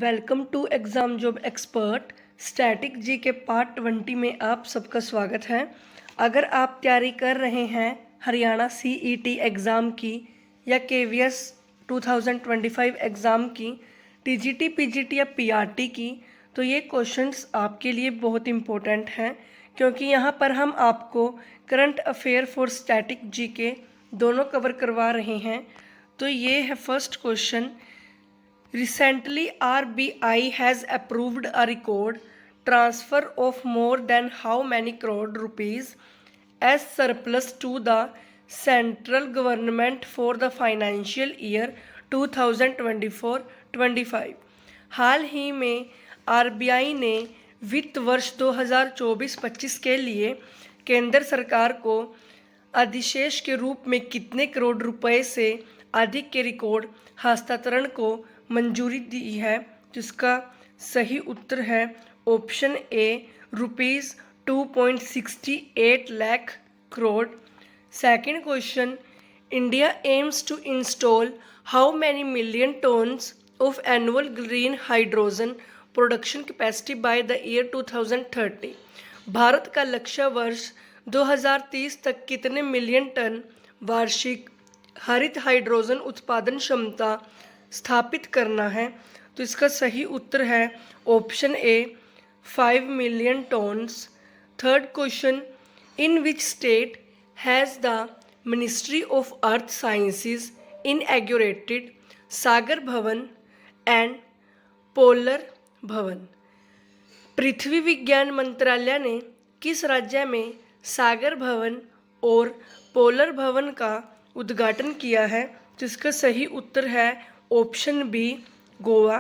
Welcome to exam job expert static G K part 20 में आप सबका स्वागत है। अगर आप तैयारी कर रहे हैं हरियाणा CET एग्ज़ाम की या KVS 2025 एग्ज़ाम की, TGT PGT या PRT की, तो ये क्वेश्चंस आपके लिए बहुत इम्पोर्टेंट हैं, क्योंकि यहाँ पर हम आपको current affair for static G के दोनों कवर करवा रहे हैं। तो ये है first question. Recently, RBI has approved a record transfer of more than how many crore rupees as surplus to the central government for the financial year 2024-25। हाल ही में RBI ने वित्त वर्ष 2024-25 के लिए केंद्र सरकार को अधिशेष के रूप में कितने करोड़ रुपए से अधिक के रिकॉर्ड हस्तांतरण को मंजूरी दी है। जिसका सही उत्तर है option A, ₹2.68 lakh crore. Second question, India aims to install how many million tons of annual green hydrogen production capacity by the year 2030। Bharat का लक्ष्य वर्ष 2030 तक कितने मिलियन टन वार्षिक हरित हाइड्रोजन उत्पादन क्षमता स्थापित करना है। तो इसका सही उत्तर है option A, 5 million tons. Third question, in which state has the ministry of earth sciences inaugurated Sagar Bhavan and polar भवन। पृथ्वी विज्ञान मंत्रालय ने किस राज्य में सागर भवन और पोलर भवन का उद्घाटन किया है। तो इसका सही उत्तर है option B, Goa.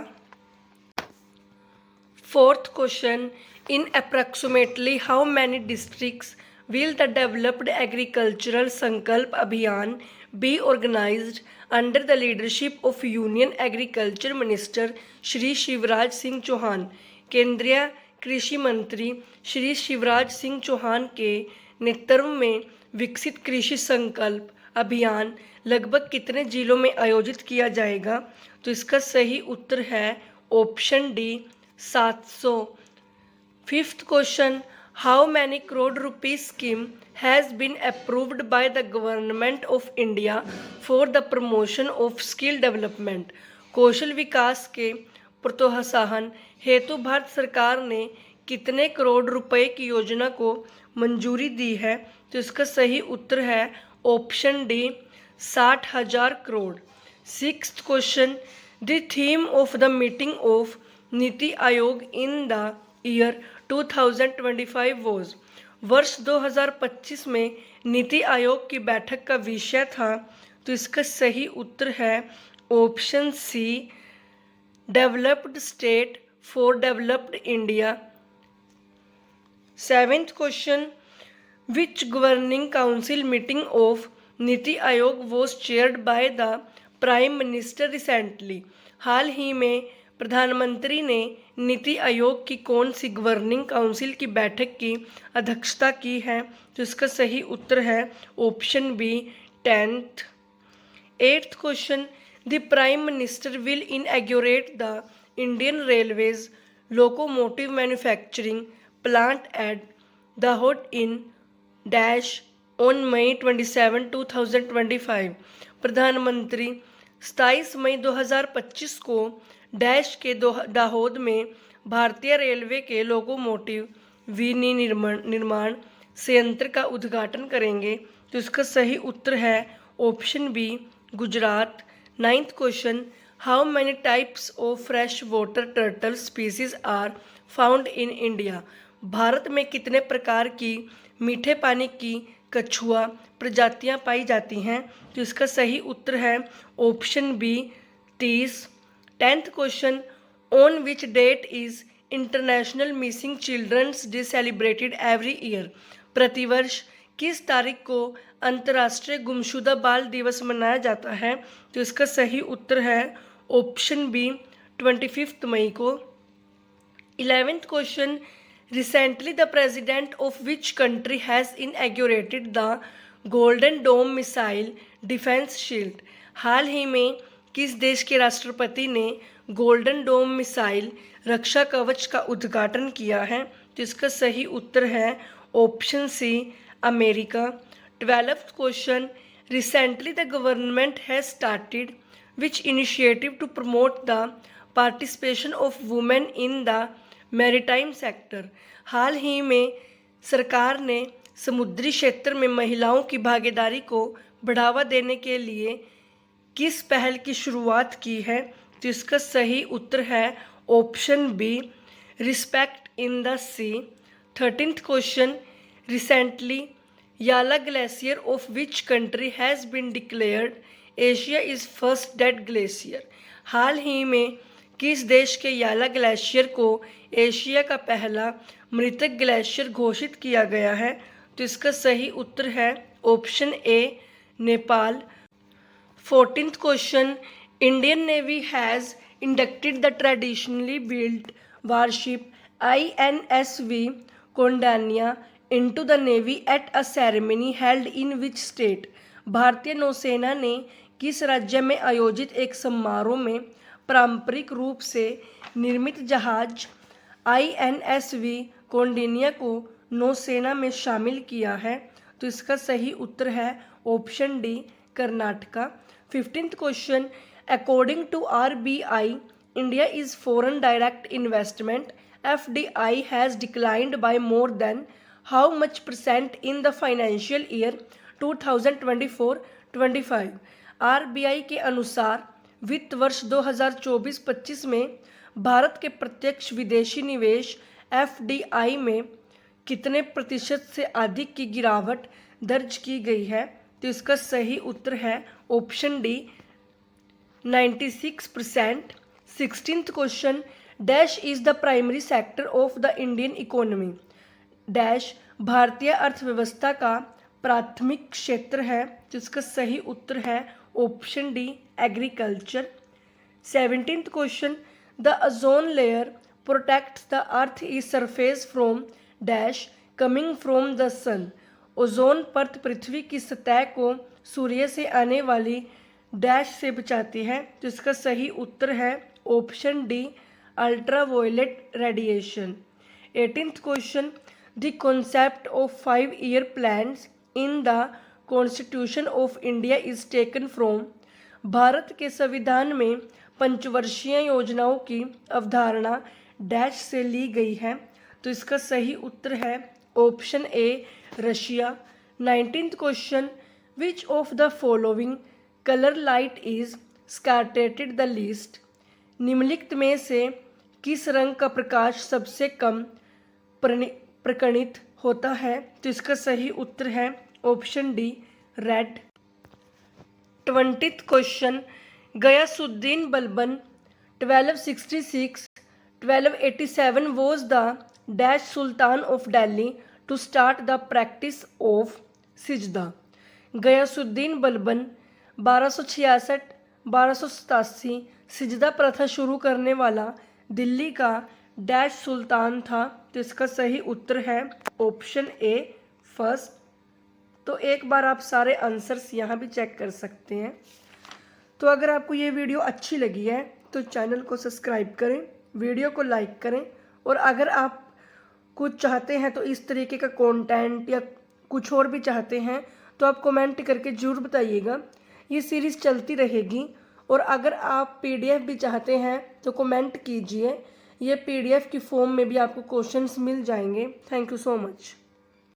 Fourth question, in approximately how many districts will the developed agricultural Sankalp Abhiyan be organised under the leadership of union agriculture minister Shri Shivraj Singh Chouhan. केंद्रीय कृषि मंत्री श्री शिवराज सिंह चौहान के नेतृत्व में विकसित कृषि संकल्प अभियान लगभग कितने जिलों में आयोजित किया जाएगा। तो इसका सही उत्तर है option D, 700। Fifth question, how many crore rupees scheme has been approved by the government of India for the promotion of skill development. कौशल विकास के प्रोत्साहन हेतु भारत सरकार ने कितने करोड़ रुपए की योजना को मंजूरी दी है। तो इसका सही उत्तर है option D, 60,000 crore. Sixth question, the theme of the meeting of NITI आयोग इन द ईयर 2025 वॉज। वर्ष 2025 में नीति आयोग की बैठक का विषय था। तो इसका सही उत्तर है option C, developed state for developed India. Seventh question, which governing council meeting of NITI Aayog was chaired by the prime minister recently. हाल ही में प्रधानमंत्री ने नीति आयोग की कौन सी गवर्निंग काउंसिल की बैठक की अध्यक्षता की है। तो इसका सही उत्तर है option B, 10th। Eighth question, the prime minister will inaugurate the Indian railways locomotive manufacturing plant at Dahod in dash on May 27, 2025। प्रधानमंत्री 27 मई 2025 को डैश के दाहोद में भारतीय रेलवे के लोकोमोटिव विनिर्माण संयंत्र का उद्घाटन करेंगे। तो इसका सही उत्तर है option B, Gujarat. Ninth question, how many types of fresh water turtle species are found in India. Bharat में कितने प्रकार की मीठे पानी की कछुआ प्रजातियां पाई जाती हैं। तो इसका सही उत्तर है option B, 30। 10th question, on which date is International Missing Children's Day celebrated every year. प्रतिवर्ष किस तारीख को अंतर्राष्ट्रीय गुमशुदा बाल दिवस मनाया जाता है। तो इसका सही उत्तर है ऑप्शन बी, 25 मई को। 11th question, recently the president of which country has inaugurated the golden dome missile defence shield. हाल ही में किस देश के राष्ट्रपति ने गोल्डन डोम मिसाइल रक्षा कवच का उद्घाटन किया है? तो इसका सही उत्तर है option C, America. 12th question, recently the government has started which initiative to promote the participation of women in the maritime sector. हाल ही में सरकार ने समुद्री क्षेत्र में महिलाओं की भागीदारी को बढ़ावा देने के लिए किस पहल की शुरुआत की है? तो इसका सही उत्तर है option B, respect in the sea. 13th question, recently Yala glacier of which country has been declared Asia is first dead glacier. हाल ही में किस देश के याला ग्लेशियर को एशिया का पहला मृतक ग्लेशियर घोषित किया गया है? तो इसका सही उत्तर है option A, Nepal. 14th question, Indian navy has inducted the traditionally built warship INSV कोंडानिया into the navy at a ceremony held in which state। भारतीय नौसेना ने किस राज्य में आयोजित एक समारोह में पारंपरिक रूप से निर्मित जहाज INSV कोंडानिया को नौसेना में शामिल किया है? तो इसका सही उत्तर है option D, Karnataka. 15th question, according to RBI India is foreign direct investment FDI has declined by more than how much percent in the financial year 2024-25। RBI के अनुसार वित्त वर्ष 2024-25 में भारत के प्रत्यक्ष विदेशी निवेश FDI में कितने प्रतिशत से अधिक की गिरावट दर्ज की गई है? तो इसका सही उत्तर है option D, 96%। 16th question, dash is the primary sector of the Indian economy. Dash भारतीय अर्थव्यवस्था का प्राथमिक क्षेत्र है? तो इसका सही उत्तर है option D, agriculture. 17th question, the ozone layer protects the earth is surface from dash coming from the sun. Ozone परत पृथ्वी की सतह को सूर्य से आने वाली डैश से बचाती है? तो इसका सही उत्तर है option D, ultraviolet radiation. 18th question, the concept of 5-year plans in the constitution of India is taken from. Bharat के संविधान में पंचवर्षीय योजनाओं की अवधारणा डैश से ली गई है? तो इसका सही उत्तर है option A, Russia. 19th question, which of the following colour light is scattered the least. निम्नलिखित में से किस रंग का प्रकाश सबसे कम प्रकटित होता है? तो इसका सही उत्तर है option D, red. 20th question, Ghiyasuddin Balban 1266-1287 was the dash Sultan of Delhi to start the practice of सिजदा। गयासुद्दीन बलबन 1266-1287 सिजदा प्रथा शुरू करने वाला दिल्ली का डैश सुल्तान था? तो इसका सही उत्तर है ऑप्शन ए, फर्स्ट। तो एक बार आप सारे आंसर्स यहाँ भी चेक कर सकते हैं। तो अगर आपको ये वीडियो अच्छी लगी है तो चैनल को सब्सक्राइब करें, वीडियो को लाइक करें, और अगर आप कुछ चाहते हैं तो इस तरीके का कंटेंट या कुछ और भी चाहते हैं तो आप कमेंट करके ज़रूर बताइएगा। ये सीरीज़ चलती रहेगी। और अगर आप PDF भी चाहते हैं तो कमेंट कीजिए, ये PDF की फॉर्म में भी आपको क्वेश्चंस मिल जाएंगे। Thank you so much.